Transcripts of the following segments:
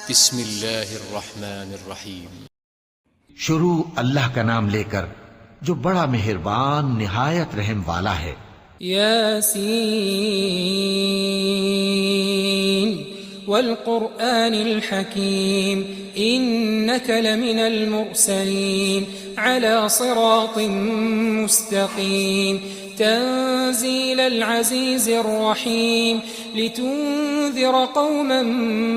بسم اللہ الرحمن الرحیم۔ شروع اللہ کا نام لے کر جو بڑا مہربان نہایت رحم والا ہے۔ یاسین والقرآن الحکیم انک لمن المرسلین علی صراط مستقیم تنزیل العزیز الرحیم لتنذر قوما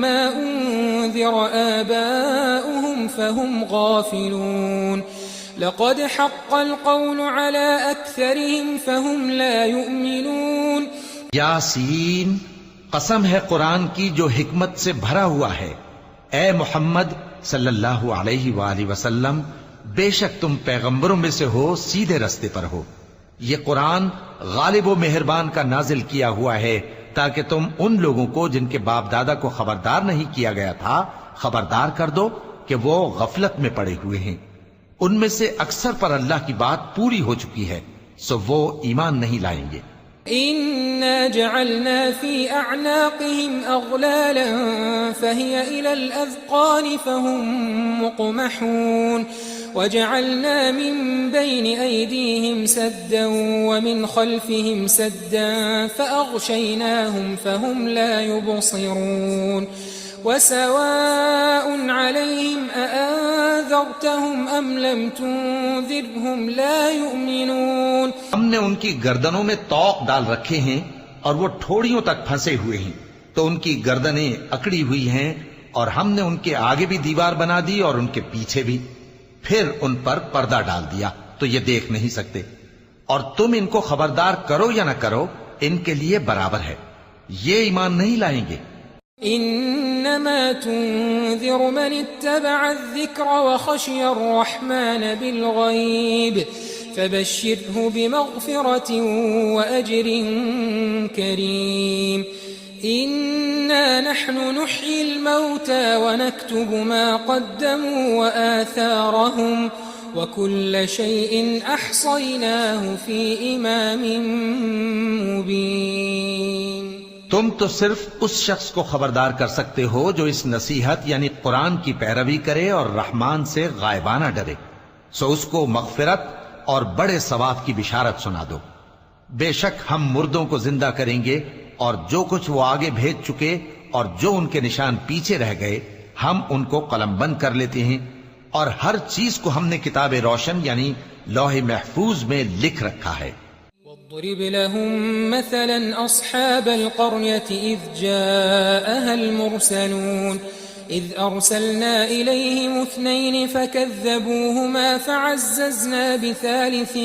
ما انذر آباؤهم فهم غافلون لقد حق القول على أكثرهم فهم لا يؤمنون۔ یاسین، قسم ہے قرآن کی جو حکمت سے بھرا ہوا ہے۔ اے محمد صلی اللہ علیہ وآلہ وسلم، بے شک تم پیغمبروں میں سے ہو، سیدھے رستے پر ہو۔ یہ قرآن غالب و مہربان کا نازل کیا ہوا ہے تاکہ تم ان لوگوں کو جن کے باپ دادا کو خبردار نہیں کیا گیا تھا خبردار کر دو کہ وہ غفلت میں پڑے ہوئے ہیں۔ ان میں سے اکثر پر اللہ کی بات پوری ہو چکی ہے، سو وہ ایمان نہیں لائیں گے۔ إنا جعلنا في أعناقهم أغلالا فهي إلى الأذقان فهم مقمحون وجعلنا من بين أيديهم سدا ومن خلفهم سدا فأغشيناهم فهم لا يبصرون وسواء عليهم أأنذرتهم أم لم تنذرهم لا يؤمنون۔ ہم نے ان کی گردنوں میں طوق ڈال رکھے ہیں اور وہ ٹھوڑیوں تک پھنسے ہوئے ہیں، تو ان کی گردنیں اکڑی ہوئی ہیں، اور ہم نے ان کے آگے بھی دیوار بنا دی اور ان کے پیچھے بھی، پھر ان پر پردہ ڈال دیا تو یہ دیکھ نہیں سکتے، اور تم ان کو خبردار کرو یا نہ کرو ان کے لیے برابر ہے، یہ ایمان نہیں لائیں گے۔ إنما تنذر من اتبع الذكر وخشي الرحمن بالغيب فبشره بمغفرة وأجر كريم إنا نحن نحيي الموتى ونكتب ما قدموا وآثارهم وكل شيء أحصيناه في إمام مبين۔ تم تو صرف اس شخص کو خبردار کر سکتے ہو جو اس نصیحت یعنی قرآن کی پیروی کرے اور رحمان سے غائبانہ ڈرے، سو اس کو مغفرت اور بڑے ثواب کی بشارت سنا دو۔ بے شک ہم مردوں کو زندہ کریں گے، اور جو کچھ وہ آگے بھیج چکے اور جو ان کے نشان پیچھے رہ گئے ہم ان کو قلم بند کر لیتے ہیں، اور ہر چیز کو ہم نے کتاب روشن یعنی لوح محفوظ میں لکھ رکھا ہے۔ واضرب لهم مثلا أصحاب القرية إذ جاءها المرسلون إذ أرسلنا إليهم 2 فكذبوهما فعززنا بثالث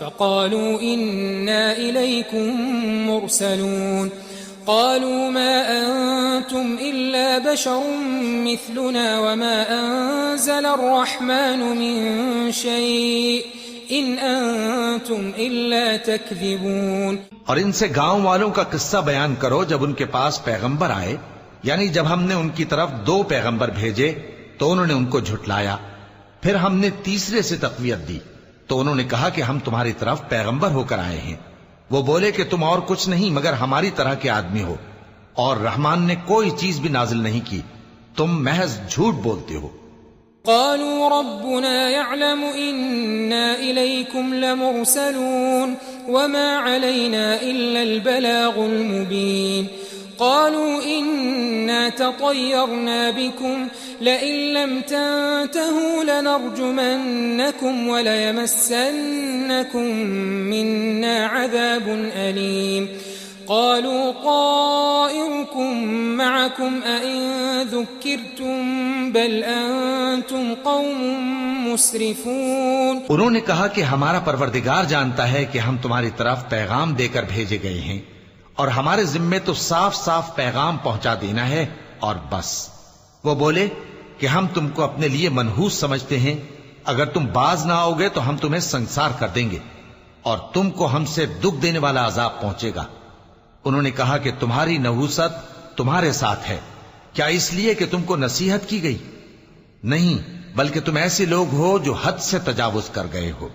فقالوا إنا إليكم مرسلون قالوا ما أنتم إلا بشر مثلنا وما أنزل الرحمن من شيء إن أنتم إلا تكذبون۔ اور ان سے گاؤں والوں کا قصہ بیان کرو جب ان کے پاس پیغمبر آئے، یعنی جب ہم نے ان کی طرف 2 پیغمبر بھیجے تو انہوں نے ان کو جھٹلایا، پھر ہم نے تیسرے سے تقویت دی تو انہوں نے کہا کہ ہم تمہاری طرف پیغمبر ہو کر آئے ہیں۔ وہ بولے کہ تم اور کچھ نہیں مگر ہماری طرح کے آدمی ہو، اور رحمان نے کوئی چیز بھی نازل نہیں کی، تم محض جھوٹ بولتے ہو۔ قالوا ربنا يعلم إنا إليكم لمرسلون وما علينا إلا البلاغ المبين قالوا إنا تطيرنا بكم لئن لم تنتهوا لنرجمنكم وليمسنكم منا عذاب أليم قالوا طائركم معكم أئن ذكرتم بل أنتم قوم مسرفون۔ انہوں نے کہا کہ ہمارا پروردگار جانتا ہے کہ ہم تمہاری طرف پیغام دے کر بھیجے گئے ہیں، اور ہمارے ذمے تو صاف صاف پیغام پہنچا دینا ہے اور بس۔ وہ بولے کہ ہم تم کو اپنے لیے منحوس سمجھتے ہیں، اگر تم باز نہ آؤ گے تو ہم تمہیں سنسار کر دیں گے اور تم کو ہم سے دکھ دینے والا عذاب پہنچے گا۔ انہوں نے کہا کہ تمہاری نحوست تمہارے ساتھ ہے، کیا اس لیے کہ تم کو نصیحت کی گئی؟ نہیں، بلکہ تم ایسے لوگ ہو جو حد سے تجاوز کر گئے ہو۔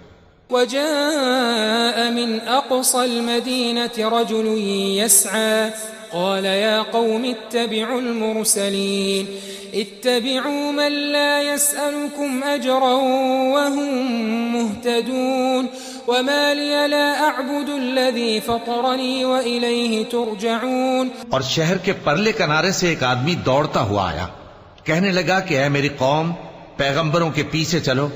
وجاء من أقصى المدينة رجل يسعى قال يا قوم اتبعوا المرسلين اتبعوا من لا يسألكم أجرا وهم مهتدون وما لي لا أعبد الذي فطرني وإليه ترجعون. اور شہر کے پرلے کنارے سے ایک آدمی دوڑتا ہوا آیا، کہنے لگا کہ اے میری قوم، پیغمبروں کے پیچھے چلو،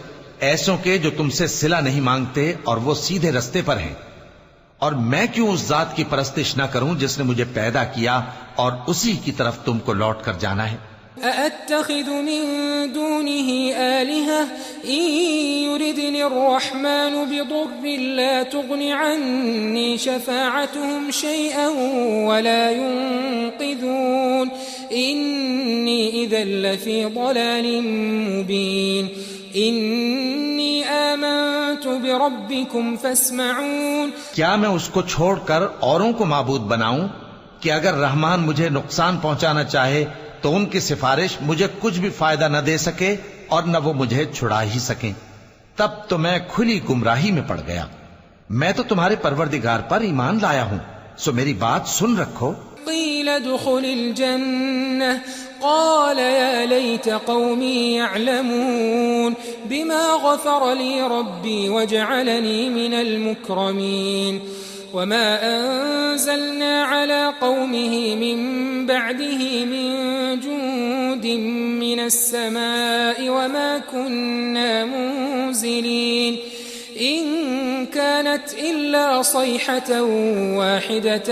ایسوں کے جو تم سے صلہ نہیں مانگتے اور وہ سیدھے رستے پر ہیں. اور میں کیوں اس ذات کی پرستش نہ کروں جس نے مجھے پیدا کیا اور اسی کی طرف تم کو لوٹ کر جانا ہے. أأتخذ من دونه آلهة إن يردني الرحمن بضر لا تغن عني شفاعتهم شيئا ولا ينقذون إني إذا لفي ضلال مبين إني آمنت بربكم فاسمعون. کیا میں اس کو چھوڑ کر اوروں کو معبود بناؤں کہ اگر رحمان مجھے نقصان پہنچانا چاہے تو ان کی سفارش مجھے کچھ بھی فائدہ نہ دے سکے اور نہ وہ مجھے چھڑا ہی سکیں؟ تب تو میں کھلی گمراہی میں پڑ گیا. میں تو تمہارے پروردگار پر ایمان لایا ہوں، سو میری بات سن رکھو. قيل ادخل الجنة قال يا ليت قومي يعلمون بما غفر لي ربي وجعلني من المكرمين. وما أنزلنا على قومه من بعده من جند من السماء وما كنا منزلين إن كانت إلا صيحة واحدة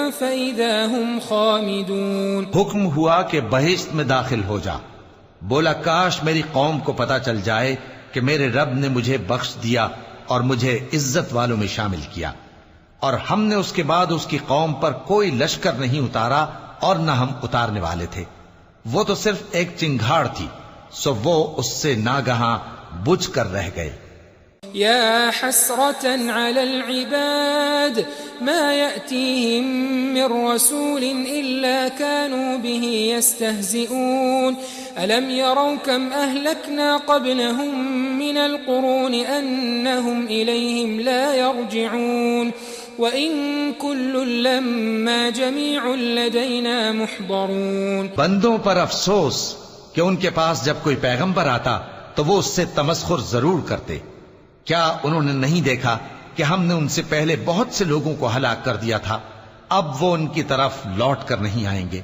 فإذا هم خامدون. حکم ہوا کہ بہشت میں داخل ہو جا. بولا کاش میری قوم کو پتا چل جائے کہ میرے رب نے مجھے بخش دیا اور مجھے عزت والوں میں شامل کیا، اور ہم نے اس کے بعد اس کی قوم پر کوئی لشکر نہیں اتارا اور نہ ہم اتارنے والے تھے. وہ تو صرف ایک چنگھاڑ تھی، سو وہ اس سے ناگہاں بجھ کر رہ گئے. يا حسرة على العباد ما يأتيهم من رسول إلا كانوا به يستهزئون ألم يروا كم أهلكنا قبلهم من القرون أنهم إليهم لا يرجعون وَإِن كُلٌّ لَّمَّا جَمِيعٌ لَّدَيْنَا مُحْضَرُونَ. بندوں پر افسوس کہ ان کے پاس جب کوئی پیغمبر آتا تو وہ اس سے تمسخر ضرور کرتے. کیا انہوں نے نہیں دیکھا کہ ہم نے ان سے پہلے بہت سے لوگوں کو ہلاک کر دیا تھا؟ اب وہ ان کی طرف لوٹ کر نہیں آئیں گے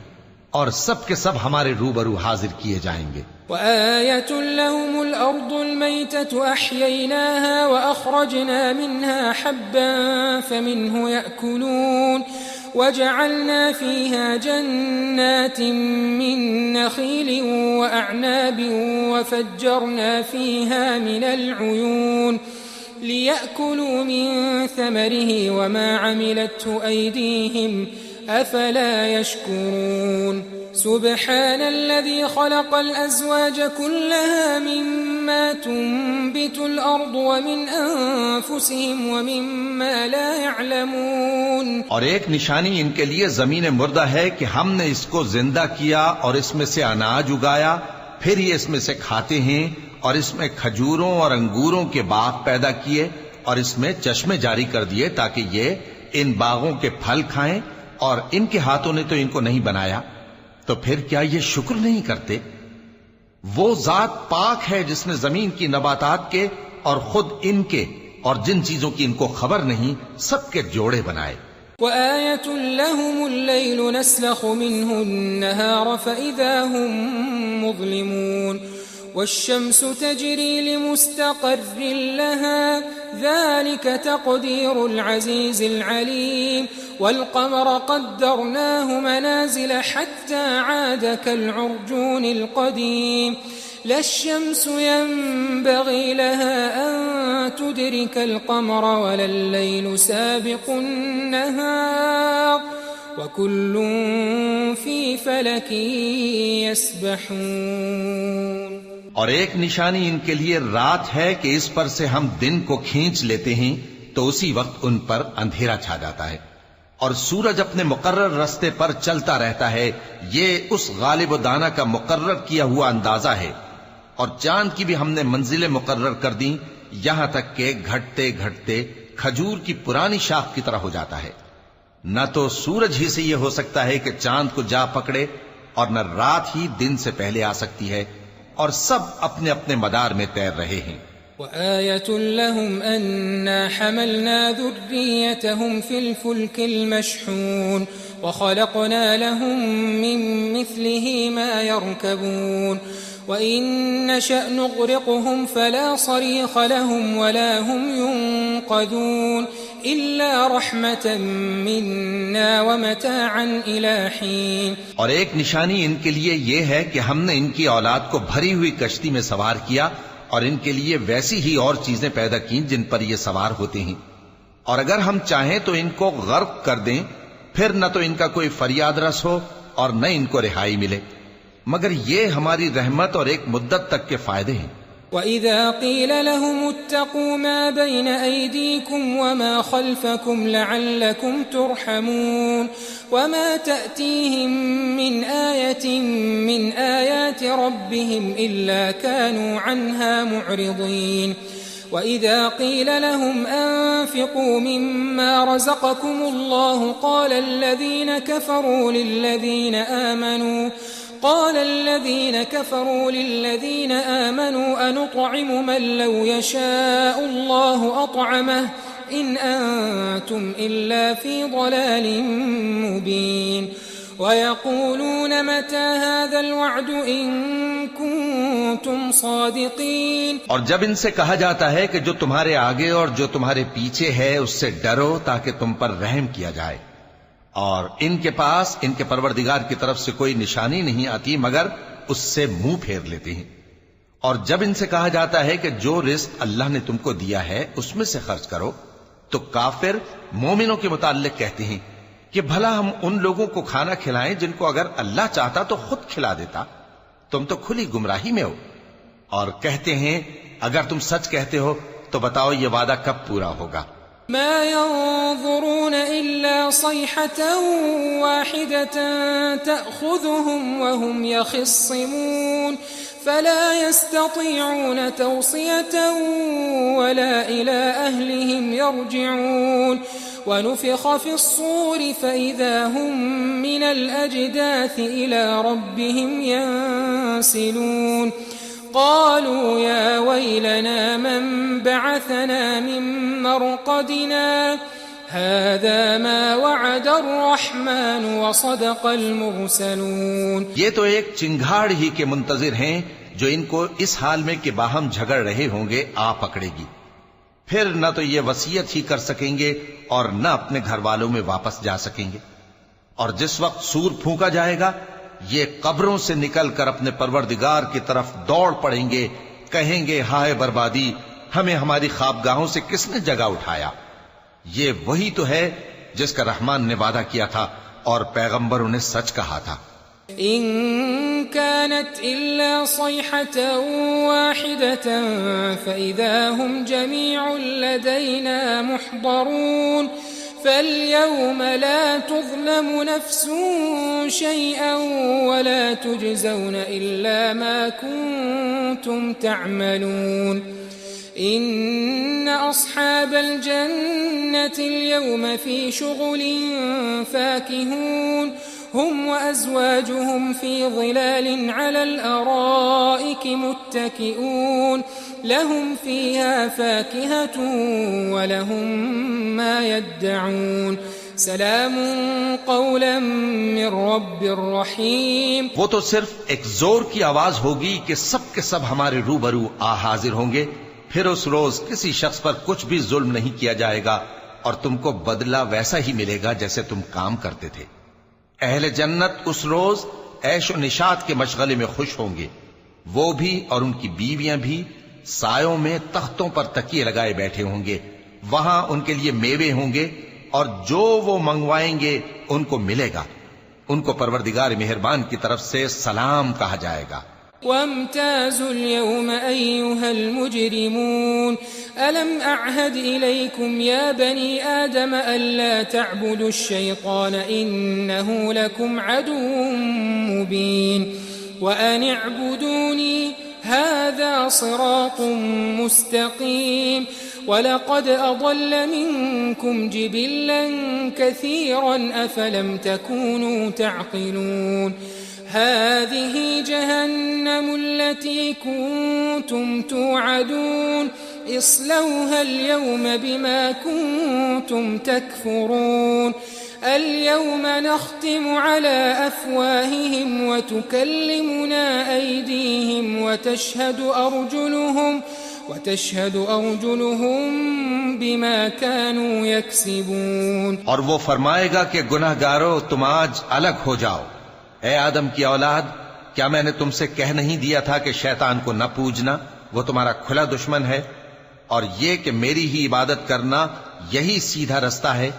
اور سب کے سب ہمارے روبرو حاضر کیے جائیں گے. وآية لهم الأرض الميتة أحييناها وأخرجنا منها حبا فمنه يأكلون وجعلنا فيها جنات من نخيل وأعناب وفجرنا فيها من العيون ليأكلوا من ثمره وما عملته أيديهم أفلا يشكرون. سبحان الذي خلق الأزواج كلها مما تنبت الأرض ومن أنفسهم ومما لا يعلمون. اور ایک نشانی ان کے لیے زمین مردہ ہے کہ ہم نے اس کو زندہ کیا اور اس میں سے اناج اگایا، پھر یہ اس میں سے کھاتے ہیں، اور اس میں کھجوروں اور انگوروں کے باغ پیدا کیے اور اس میں چشمے جاری کر دیے تاکہ یہ ان باغوں کے پھل کھائیں، اور ان کے ہاتھوں نے تو ان کو نہیں بنایا، تو پھر کیا یہ شکر نہیں کرتے؟ وہ ذات پاک ہے جس نے زمین کی نباتات کے اور خود ان کے اور جن چیزوں کی ان کو خبر نہیں سب کے جوڑے بنائے. وآية لهم الليل نسلخ منه النهار فإذا هم مظلمون والشمس تجري لمستقر لها ذلك تقدير العزيز العليم والقمر قدرناه منازل حتى عاد كالعرجون القديم لا الشمس ينبغي لها أن تدرك القمر ولا الليل سابق النهار وكل في فلك يسبحون. اور ایک نشانی ان کے لیے رات ہے کہ اس پر سے ہم دن کو کھینچ لیتے ہیں تو اسی وقت ان پر اندھیرا چھا جاتا ہے، اور سورج اپنے مقرر راستے پر چلتا رہتا ہے. یہ اس غالب و دانا کا مقرر کیا ہوا اندازہ ہے. اور چاند کی بھی ہم نے منزلیں مقرر کر دیں یہاں تک کہ گھٹتے گھٹتے کھجور کی پرانی شاخ کی طرح ہو جاتا ہے. نہ تو سورج ہی سے یہ ہو سکتا ہے کہ چاند کو جا پکڑے، اور نہ رات ہی دن سے پہلے آ سکتی ہے، اور سب اپنے اپنے مدار میں تیر رہے ہیں۔ وآية لهم أنا حملنا ذريتهم في الفلك المشحون وخلقنا لهم من مثله ما يركبون وإن نشأ نغرقهم فلا صريخ لهم ولا هم ينقذون إلا رحمة منا ومتاعا إلى حين۔ اور ایک نشانی ان کے لیے یہ ہے کہ ہم نے ان کی اولاد کو بھری ہوئی کشتی میں سوار کیا، اور ان کے لیے ویسی ہی اور چیزیں پیدا کیں جن پر یہ سوار ہوتے ہیں، اور اگر ہم چاہیں تو ان کو غرق کر دیں، پھر نہ تو ان کا کوئی فریاد رس ہو اور نہ ان کو رہائی ملے، مگر یہ ہماری رحمت اور ایک مدت تک کے فائدے ہیں۔ وَإِذَا قِيلَ لَهُمُ اتَّقُوا مَا بَيْنَ أَيْدِيكُمْ وَمَا خَلْفَكُمْ لَعَلَّكُمْ تُرْحَمُونَ وَمَا تَأْتِيهِمْ مِنْ آيَةٍ مِنْ آيَاتِ رَبِّهِمْ إِلَّا كَانُوا عَنْهَا مُعْرِضِينَ وَإِذَا قِيلَ لَهُمْ أَنفِقُوا مِمَّا رَزَقَكُمُ اللَّهُ قال الذين كفروا للذين آمنوا أنطعم من لو يشاء الله أطعمه إن أنتم إلا في ضلال مبين ويقولون متى هذا الوعد إن كنتم صادقين۔ اور جب ان سے کہا جاتا ہے کہ جو تمہارے آگے اور جو تمہارے پیچھے ہے اس سے ڈرو تاکہ تم پر رحم کیا جائے، اور ان کے پاس ان کے پروردگار کی طرف سے کوئی نشانی نہیں آتی مگر اس سے منہ پھیر لیتے ہیں۔ اور جب ان سے کہا جاتا ہے کہ جو رزق اللہ نے تم کو دیا ہے اس میں سے خرچ کرو، تو کافر مومنوں کے متعلق کہتے ہیں کہ بھلا ہم ان لوگوں کو کھانا کھلائیں جن کو اگر اللہ چاہتا تو خود کھلا دیتا، تم تو کھلی گمراہی میں ہو۔ اور کہتے ہیں اگر تم سچ کہتے ہو تو بتاؤ یہ وعدہ کب پورا ہوگا؟ ما ينظرون إلا صيحة واحدة تأخذهم وهم يخصمون فلا يستطيعون توصية ولا إلى أهلهم يرجعون ونفخ في الصور فإذا هم من الأجداث إلى ربهم ينسلون قالوا يا ويلنا من بعثنا من مرقدنا هذا ما وعد الرحمن وصدق المرسلون۔ یہ تو ایک چنگھاڑ ہی کے منتظر ہیں جو ان کو اس حال میں کہ باہم جھگڑ رہے ہوں گے آ پکڑے گی، پھر نہ تو یہ وصیت ہی کر سکیں گے اور نہ اپنے گھر والوں میں واپس جا سکیں گے۔ اور جس وقت سور پھونکا جائے گا یہ قبروں سے نکل کر اپنے پروردگار کی طرف دوڑ پڑیں گے، کہیں گے ہائے بربادی، ہمیں ہماری خوابگاہوں سے کس نے جگہ اٹھایا۔ یہ وہی تو ہے جس کا رحمان نے وعدہ کیا تھا اور پیغمبروں نے سچ کہا تھا۔ إن كانت إلا صيحة واحدة فإذا هم جميع لدينا محضرون فاليوم لا تظلم نفس شيئا ولا تجزون إلا ما كنتم تعملون إن أصحاب الجنة اليوم في شغل فاكهون هم وأزواجهم في ظلال على الأرائك متكئون لهم فيها فاكهة ولهم ما يدعون سلام قولا من رب رحيم۔ وہ تو صرف ایک زور کی آواز ہوگی کہ سب کے سب ہمارے روبرو آ حاضر ہوں گے، پھر اس روز کسی شخص پر کچھ بھی ظلم نہیں کیا جائے گا اور تم کو بدلہ ویسا ہی ملے گا جیسے تم کام کرتے تھے۔ اہل جنت اس روز عیش و نشاط کے مشغلے میں خوش ہوں گے، وہ بھی اور ان کی بیویاں بھی سایوں میں تختوں پر تکیے لگائے بیٹھے ہوں گے، وہاں ان کے لیے میوے ہوں گے اور جو وہ منگوائیں گے ان کو ملے گا، ان کو پروردگار مہربان کی طرف سے سلام کہا جائے گا۔ وامتازوا اليوم أيها المجرمون ألم أعهد إليكم يا بني آدم ألا تعبدوا الشيطان إنه لكم عدو مبين وأن اعبدوني هذا صراط مستقيم وَلَقَدْ أَضَلَّ مِنكُمْ جِبِلًّا كَثِيرًا أَفَلَمْ تَكُونُوا تَعْقِلُونَ هَذِهِ جَهَنَّمُ الَّتِي كُنتُمْ تُوعَدُونَ اصْلَوْهَا الْيَوْمَ بِمَا كُنتُمْ تَكْفُرُونَ الْيَوْمَ نَخْتِمُ عَلَى أَفْوَاهِهِمْ وَتُكَلِّمُنَا أَيْدِيهِمْ وتشهد أرجلهم بما كانوا يكسبون. اور وہ فرمائے گا کہ گناہگارو تم آج الگ ہو جاؤ. اے آدم کی اولاد، کیا میں نے تم سے کہہ نہیں دیا تھا کہ شیطان کو نہ پوجنا، وہ تمہارا کھلا دشمن ہے، اور یہ کہ میری ہی عبادت کرنا یہی سیدھا رستہ ہے.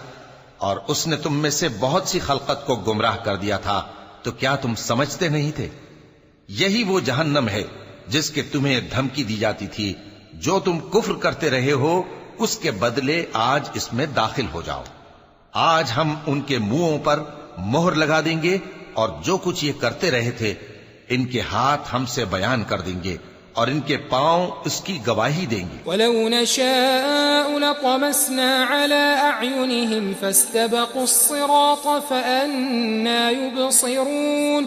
اور اس نے تم میں سے بہت سی خلقت کو گمراہ کر دیا تھا، تو کیا تم سمجھتے نہیں تھے؟ یہی وہ جہنم ہے جس کے تمہیں دھمکی دی جاتی تھی. جو تم کفر کرتے رہے ہو اس کے بدلے آج اس میں داخل ہو جاؤ. آج ہم ان کے منہوں پر مہر لگا دیں گے، اور جو کچھ یہ کرتے رہے تھے ان کے ہاتھ ہم سے بیان کر دیں گے، اور ان کے پاؤں اس کی گواہی دیں گے. وَلَوْ نَشَاءُ لَطَمَسْنَا عَلَىٰ أَعْيُنِهِمْ فَاسْتَبَقُوا الصِّرَاطَ فَأَنَّىٰ يُبْصِرُونَ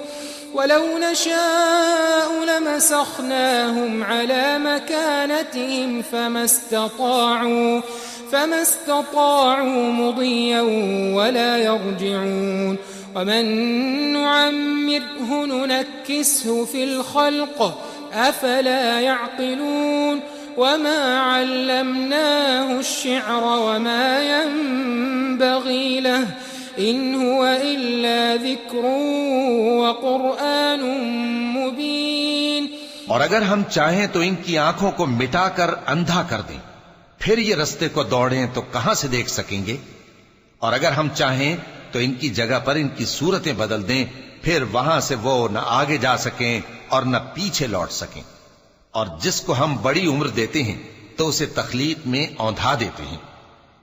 وَلَوْ نَشَاءُ لَمَسَخْنَاهُمْ عَلَىٰ مَكَانَتِهِمْ فَمَا اسْتَطَاعُوا مُضِيًّا وَلَا يَرْجِعُونَ وَمَن نُّعَمِّرْهُ نُنَكِّسْهُ فِي الْخَلْقِ أَفَلَا يَعْقِلُونَ وَمَا عَلَّمْنَاهُ الشِّعْرَ وَمَا يَنبَغِي لَهُ إِنْ هُوَ إِلَّا ذِكْرٌ وَقُرْآنٌ مُبِينٌ. اور اگر ہم چاہیں تو ان کی آنکھوں کو مٹا کر اندھا کر دیں، پھر یہ رستے کو دوڑیں تو کہاں سے دیکھ سکیں گے؟ اور اگر ہم چاہیں تو ان کی جگہ پر ان کی صورتیں بدل دیں، پھر وہاں سے وہ نہ آگے جا سکیں اور نہ پیچھے لوٹ سکیں. اور جس کو ہم بڑی عمر دیتے ہیں تو اسے تخلیق میں اوندھا دیتے ہیں،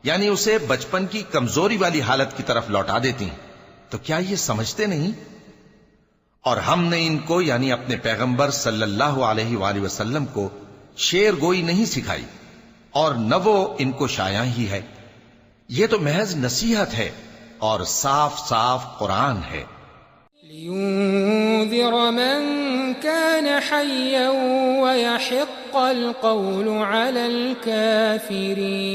یعنی اسے بچپن کی کمزوری والی حالت کی طرف لوٹا دیتے ہیں. تو کیا یہ سمجھتے نہیں؟ اور ہم نے ان کو یعنی اپنے پیغمبر صلی اللہ علیہ وآلہ وسلم کو شعر گوئی نہیں سکھائی، اور نہ وہ ان کو شایع ہی ہے. یہ تو محض نصیحت ہے اور صاف صاف قرآن ہے. لِيُنذِرَ مَن كَانَ حَيًّا وَيَحِقَّ الْقَوْلُ عَلَى الْكَافِرِينَ.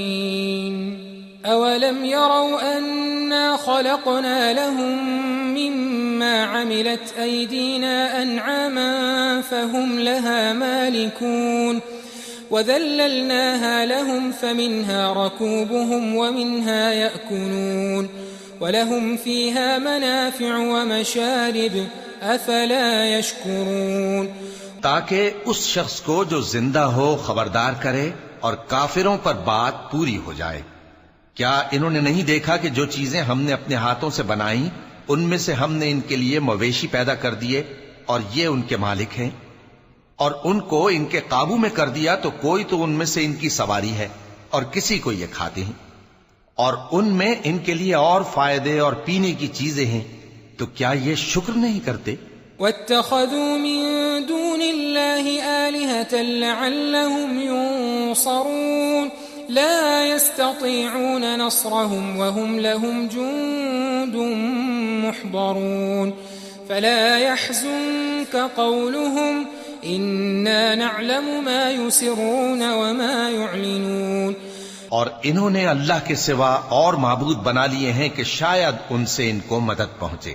أَوَلَمْ يَرَوْا أَنَّا خَلَقْنَا لَهُم مِّمَّا عَمِلَتْ أَيْدِينَا أَنْعَامًا فَهُمْ لَهَا مَالِكُونَ وَذَلَّلْنَاهَا لَهُمْ فَمِنْهَا رَكُوبُهُمْ وَمِنْهَا يَأْكُلُونَ وَلَهُمْ فِيهَا مَنَافِعُ وَمَشَارِبُ أَفَلَا يَشْكُرُونَ. تاکہ اس شخص کو جو زندہ ہو خبردار کرے اور کافروں پر بات پوری ہو جائے. کیا انہوں نے نہیں دیکھا کہ جو چیزیں ہم نے اپنے ہاتھوں سے بنائیں ان میں سے ہم نے ان کے لیے مویشی پیدا کر دیے اور یہ ان کے مالک ہیں، اور ان کو ان کے قابو میں کر دیا تو کوئی تو ان میں سے ان کی سواری ہے اور کسی کو یہ کھاتے ہیں، اور ان میں ان کے لیے اور فائدے اور پینے کی چیزیں ہیں. تو کیا یہ شکر نہیں کرتے؟ وَاتَّخَذُوا مِن دُونِ اللَّهِ آلِهَةً لَعَلَّهُمْ يُنصَرُونَ لَا يَسْتَطِيعُونَ نَصْرَهُمْ وَهُمْ لَهُمْ جُندٌ مُحْضَرُونَ فَلَا يَحْزُنكَ قَوْلُهُمْ إِنَّا نَعْلَمُ مَا يُسِرُّونَ وَمَا يُعْلِنُونَ. اور انہوں نے اللہ کے سوا اور معبود بنا لیے ہیں کہ شاید ان سے ان کو مدد پہنچے،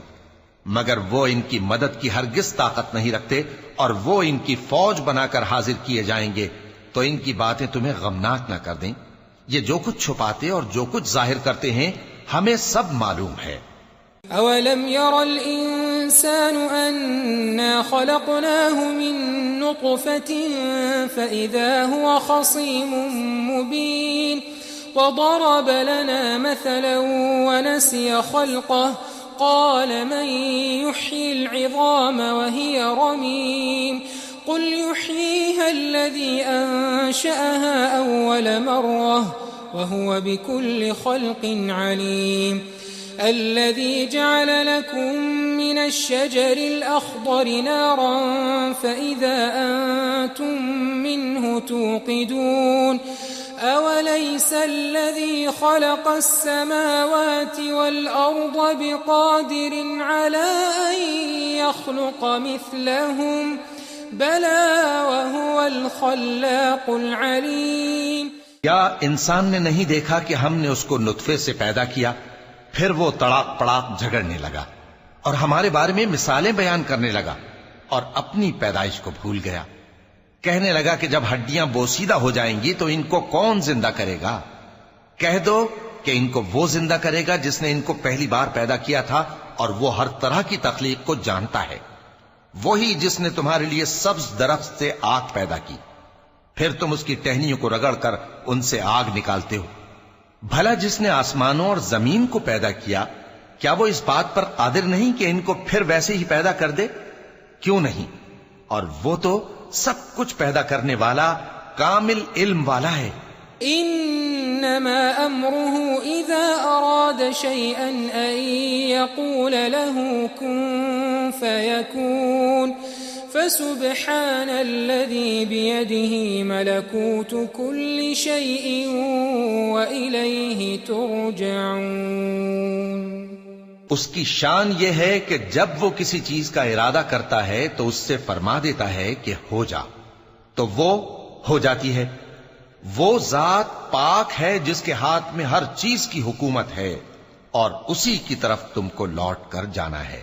مگر وہ ان کی مدد کی ہرگز طاقت نہیں رکھتے، اور وہ ان کی فوج بنا کر حاضر کیے جائیں گے تو ان کی باتیں تمہیں غمناک نہ کر دیں. یہ جو کچھ چھپاتے اور جو کچھ ظاہر کرتے ہیں ہمیں سب معلوم ہے. أَوَلَمْ يَرَ الْإِنسَانُ أَنَّا خَلَقْنَاهُ مِن نُّطْفَةٍ فَإِذَا هُوَ خَصِيمٌ مُّبِينٌ وَضَرَبَ لَنَا مَثَلًا وَنَسِيَ خَلْقَهُ قَالَ مَن يُحْيِي الْعِظَامَ وَهِيَ رَمِيمٌ قُلْ يُحْيِيهَا الَّذِي أَنشَأَهَا أَوَّلَ مَرَّةٍ وَهُوَ بِكُلِّ خَلْقٍ عَلِيمٌ. الَّذِي جَعَلَ لَكُم مِّنَ الشَّجَرِ الْأَخْضَرِ نَارًا فَإِذَا أَنتُم مِّنْهُ تُوقِدُونَ أوليس الذي خلق السماوات والأرض بقادر على أن يخلق مثلهم بلى وهو الخلاق العليم. کیا انسان نے نہیں دیکھا کہ ہم نے اس کو نطفے سے پیدا کیا، پھر وہ تڑاک پڑاک جھگڑنے لگا اور ہمارے بارے میں مثالیں بیان کرنے لگا اور اپنی پیدائش کو بھول گیا. کہنے لگا کہ جب ہڈیاں بوسیدہ ہو جائیں گی تو ان کو کون زندہ کرے گا؟ کہہ دو کہ ان کو وہ زندہ کرے گا جس نے ان کو پہلی بار پیدا کیا تھا، اور وہ ہر طرح کی تخلیق کو جانتا ہے. وہی جس نے تمہارے لیے سبز درخت سے آگ پیدا کی، پھر تم اس کی ٹہنیوں کو رگڑ کر ان سے آگ نکالتے ہو. بھلا جس نے آسمانوں اور زمین کو پیدا کیا، کیا وہ اس بات پر قادر نہیں کہ ان کو پھر ویسے ہی پیدا کر دے؟ کیوں نہیں؟ اور وہ تو سب کچھ پیدا کرنے والا، کامل علم والا ہے. انما امره اذا اراد شيئا ان يقول له كن فيكون فسبحان الذي بيده ملكوت كل شيء واليه ترجعون. اس کی شان یہ ہے کہ جب وہ کسی چیز کا ارادہ کرتا ہے تو اس سے فرما دیتا ہے کہ ہو جا، تو وہ ہو جاتی ہے. وہ ذات پاک ہے جس کے ہاتھ میں ہر چیز کی حکومت ہے، اور اسی کی طرف تم کو لوٹ کر جانا ہے.